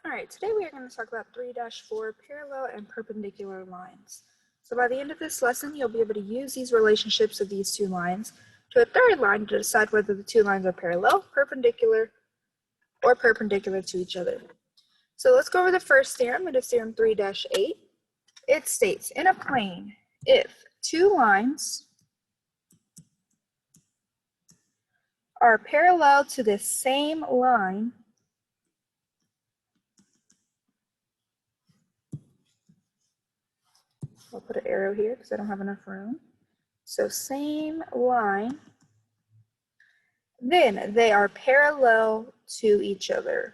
All right, today we are going to talk about 3-4 parallel and perpendicular lines. So by the end of this lesson, you'll be able to use these relationships of these two lines to a third line to decide whether the two lines are parallel, perpendicular, or perpendicular to each other. So let's go over the first theorem. It is theorem 3-8. It states, in a plane, if two lines are parallel to the same line, I'll put an arrow here because I don't have enough room. So same line, then they are parallel to each other.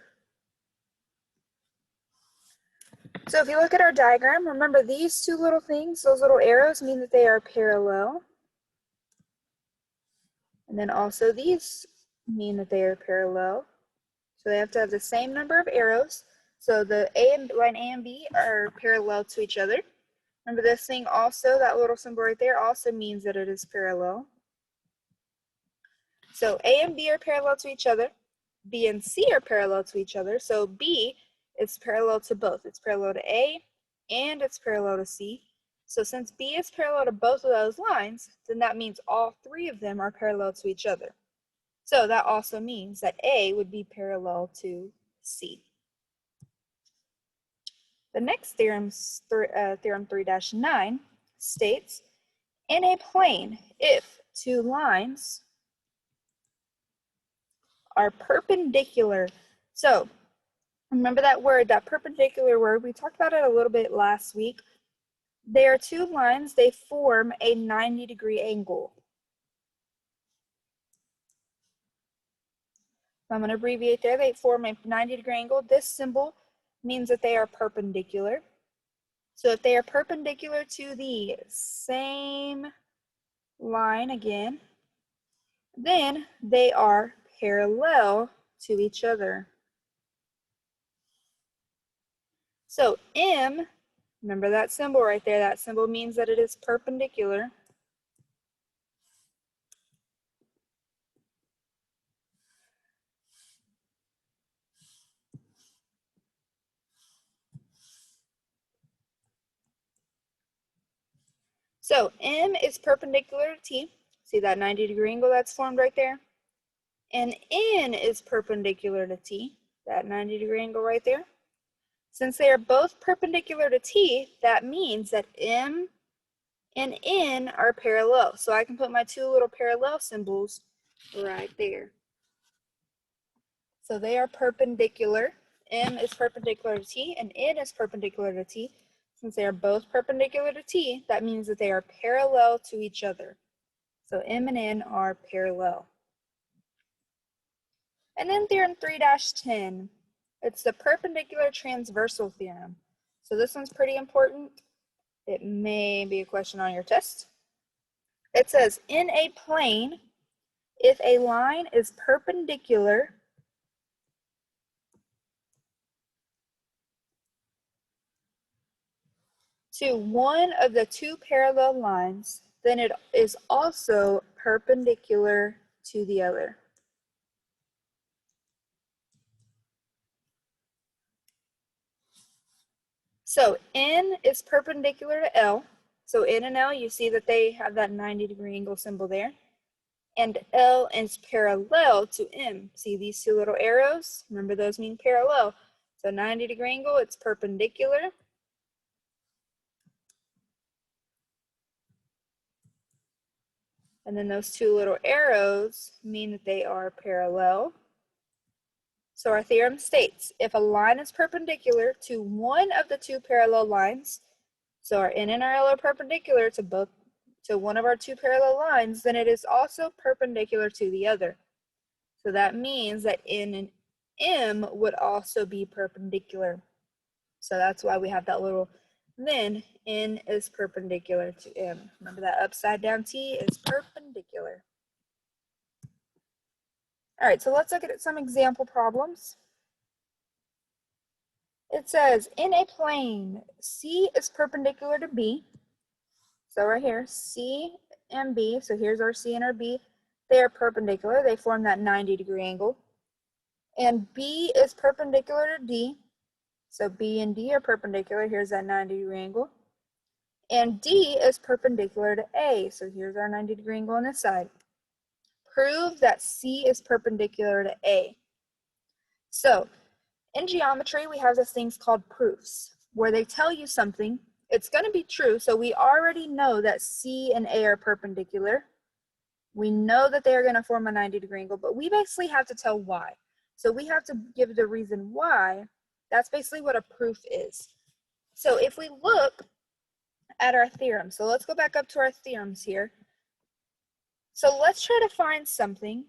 So if you look at our diagram, remember these two little things, those little arrows mean that they are parallel. And then also these mean that they are parallel. So they have to have the same number of arrows. So the line A and B are parallel to each other. Remember this thing also, that little symbol right there also means that it is parallel. So A and B are parallel to each other. B and C are parallel to each other. So B is parallel to both. It's parallel to A and it's parallel to C. So since B is parallel to both of those lines, then that means all three of them are parallel to each other. So that also means that A would be parallel to C. The next theorem, theorem 3-9, states, in a plane, if two lines are perpendicular. So remember that word, that perpendicular word, we talked about it a little bit last week. They are two lines, they form a 90-degree angle. I'm going to abbreviate there. They form a 90-degree angle. This symbol means that they are perpendicular. So if they are perpendicular to the same line again, then they are parallel to each other. So M, remember that symbol right there, that symbol means that it is perpendicular. So M is perpendicular to T. See that 90-degree angle that's formed right there? And N is perpendicular to T, that 90-degree angle right there. Since they are both perpendicular to T, that means that M and N are parallel. So I can put my two little parallel symbols right there. So they are perpendicular. M is perpendicular to T and N is perpendicular to T. Since they are both perpendicular to T, that means that they are parallel to each other. So M and N are parallel. And then theorem 3-10, it's the perpendicular transversal theorem. So this one's pretty important. It may be a question on your test. It says, in a plane, if a line is perpendicular to one of the two parallel lines, then it is also perpendicular to the other. So N is perpendicular to L. So N and L, you see that they have that 90-degree angle symbol there. And L is parallel to M. See these two little arrows? Remember those mean parallel. So 90-degree angle, it's perpendicular. And then those two little arrows mean that they are parallel. So our theorem states, if a line is perpendicular to one of the two parallel lines, so our N and our L are perpendicular to one of our two parallel lines, then it is also perpendicular to the other. So that means that N and M would also be perpendicular. So that's why we have that little, then N is perpendicular to M. Remember that upside down T is perpendicular. All right, so let's look at some example problems. It says, in a plane, C is perpendicular to B. So right here, C and B, so here's our C and our B. They are perpendicular, they form that 90-degree angle. And B is perpendicular to D. So B and D are perpendicular. Here's that 90-degree angle. And D is perpendicular to A. So here's our 90-degree angle on this side. Prove that C is perpendicular to A. So in geometry, we have these things called proofs, where they tell you something, it's going to be true. So we already know that C and A are perpendicular. We know that they are going to form a 90-degree angle, but we basically have to tell why. So we have to give the reason why. That's basically what a proof is. So if we look at our theorem, so let's go back up to our theorems here. So let's try to find something.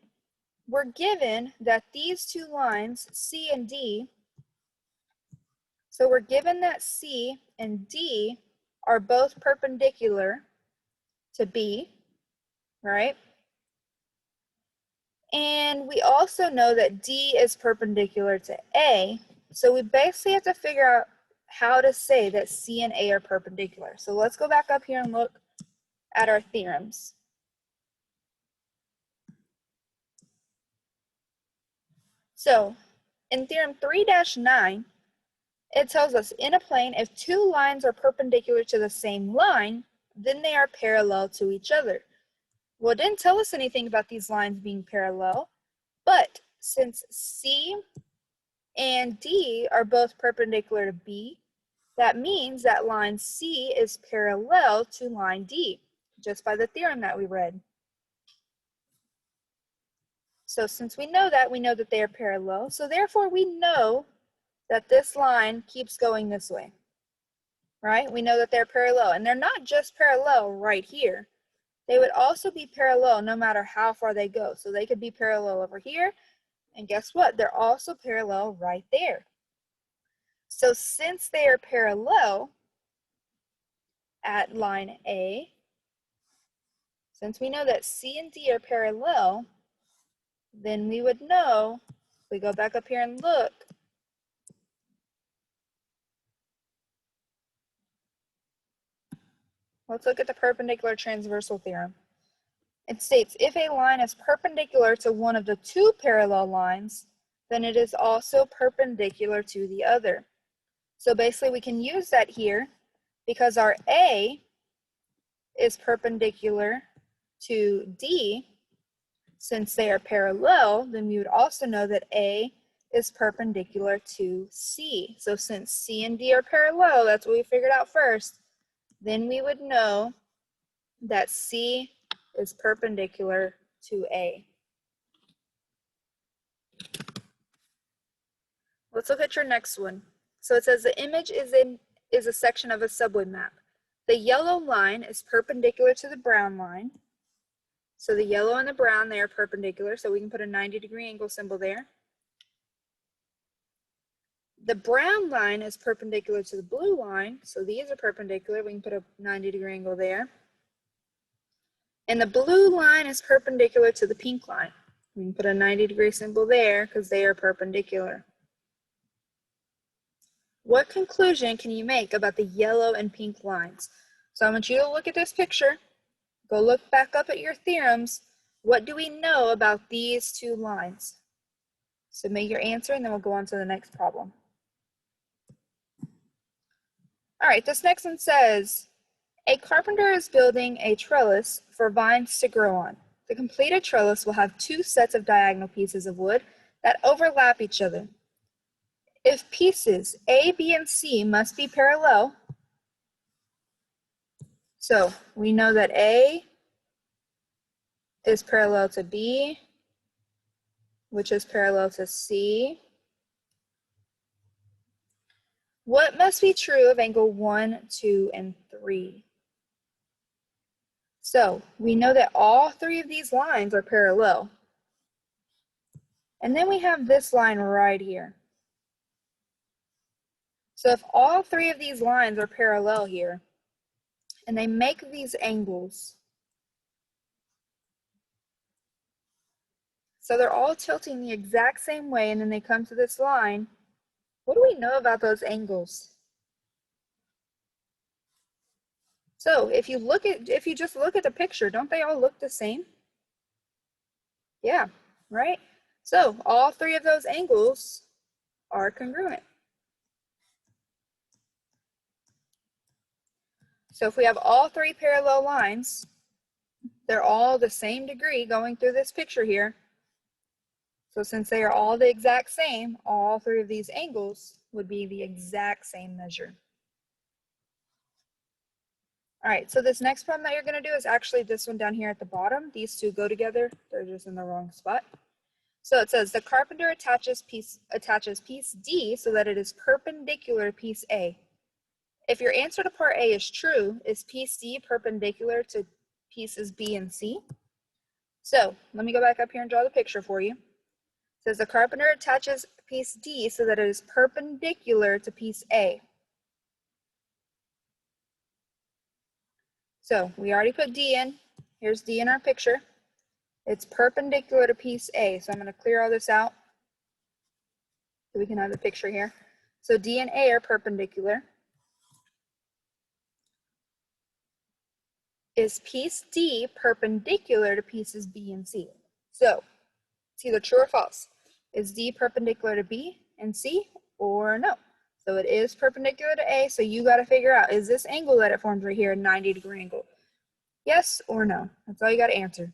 We're given that these two lines, C and D, so we're given that C and D are both perpendicular to B, right? And we also know that D is perpendicular to A. So we basically have to figure out how to say that C and A are perpendicular. So let's go back up here and look at our theorems. So in theorem 3-9, it tells us in a plane, if two lines are perpendicular to the same line, then they are parallel to each other. Well, it didn't tell us anything about these lines being parallel, but since C and D are both perpendicular to B, that means that line C is parallel to line D, just by the theorem that we read. So since we know that they are parallel, so therefore we know that this line keeps going this way, right? We know that they're parallel, and they're not just parallel right here. They would also be parallel no matter how far they go. So they could be parallel over here, and guess what? They're also parallel right there. So since they are parallel at line A, since we know that C and D are parallel, then we would know, if we go back up here and look, let's look at the perpendicular transversal theorem. It states, if a line is perpendicular to one of the two parallel lines, then it is also perpendicular to the other. So basically we can use that here because our A is perpendicular to D. Since they are parallel, then we would also know that A is perpendicular to C. So since C and D are parallel, that's what we figured out first, then we would know that C is perpendicular to A. Let's look at your next one. So it says the image is a section of a subway map. The yellow line is perpendicular to the brown line. So the yellow and the brown, they are perpendicular, so we can put a 90-degree angle symbol there. The brown line is perpendicular to the blue line, so these are perpendicular. We can put a 90-degree angle there. And the blue line is perpendicular to the pink line. We can put a 90-degree symbol there because they are perpendicular. What conclusion can you make about the yellow and pink lines? So I want you to look at this picture. Go look back up at your theorems. What do we know about these two lines? Submit your answer and then we'll go on to the next problem. All right, this next one says, a carpenter is building a trellis for vines to grow on. The completed trellis will have two sets of diagonal pieces of wood that overlap each other. If pieces A, B, and C must be parallel, so we know that A is parallel to B, which is parallel to C. What must be true of angle 1, 2, and 3? So we know that all three of these lines are parallel. And then we have this line right here. So if all three of these lines are parallel here, and they make these angles, so they're all tilting the exact same way, and then they come to this line, what do we know about those angles? So if you just look at the picture, don't they all look the same? Yeah, right? So all three of those angles are congruent. So if we have all three parallel lines, they're all the same degree going through this picture here. So since they are all the exact same, all three of these angles would be the exact same measure. All right, so this next problem that you're going to do is actually this one down here at the bottom. These two go together. They're just in the wrong spot. So it says the carpenter attaches piece D so that it is perpendicular to piece A. If your answer to part A is true, is piece D perpendicular to pieces B and C? So let me go back up here and draw the picture for you. It says the carpenter attaches piece D so that it is perpendicular to piece A. So we already put D in. Here's D in our picture. It's perpendicular to piece A. So I'm going to clear all this out so we can have the picture here. So D and A are perpendicular. Is piece D perpendicular to pieces B and C? So it's either true or false. Is D perpendicular to B and C or no? So it is perpendicular to A, so you got to figure out, is this angle that it forms right here a 90-degree angle? Yes or no? That's all you got to answer.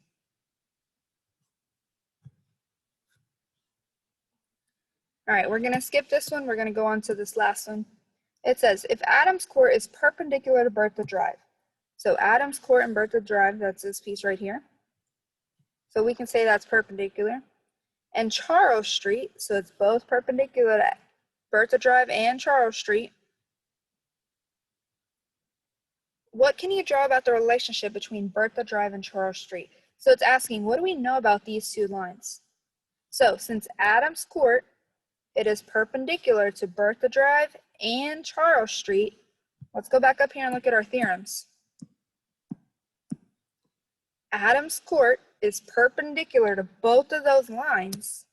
All right, we're going to skip this one. We're going to go on to this last one. It says, if Adams Court is perpendicular to Bertha Drive. So Adams Court and Bertha Drive, that's this piece right here. So we can say that's perpendicular. And Charles Street, so it's both perpendicular to Bertha Drive and Charles Street. What can you draw about the relationship between Bertha Drive and Charles Street? So it's asking, what do we know about these two lines? So since Adams Court, it is perpendicular to Bertha Drive and Charles Street. Let's go back up here and look at our theorems. Adams Court is perpendicular to both of those lines.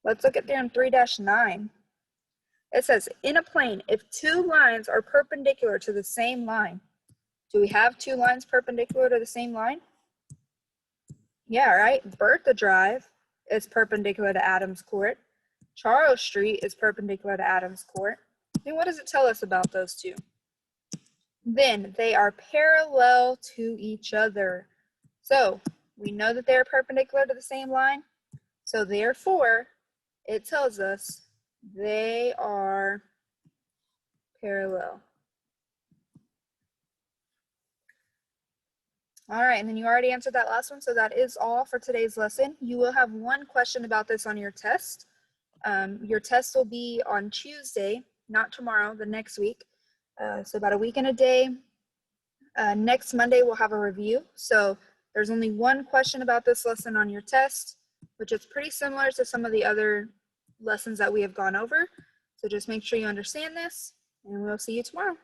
Let's look at theorem 3-9. It says, in a plane, if two lines are perpendicular to the same line, do we have two lines perpendicular to the same line? Yeah, right? Bertha Drive is perpendicular to Adams Court. Charles Street is perpendicular to Adams Court. And what does it tell us about those two? Then they are parallel to each other. So we know that they're perpendicular to the same line. So therefore, it tells us they are parallel. All right, and then you already answered that last one, so that is all for today's lesson. You will have one question about this on your test. Your test will be on Tuesday, not tomorrow, the next week. So about a week and a day. Next Monday, we'll have a review. So there's only one question about this lesson on your test, which is pretty similar to some of the other lessons that we have gone over. So just make sure you understand this, and we'll see you tomorrow.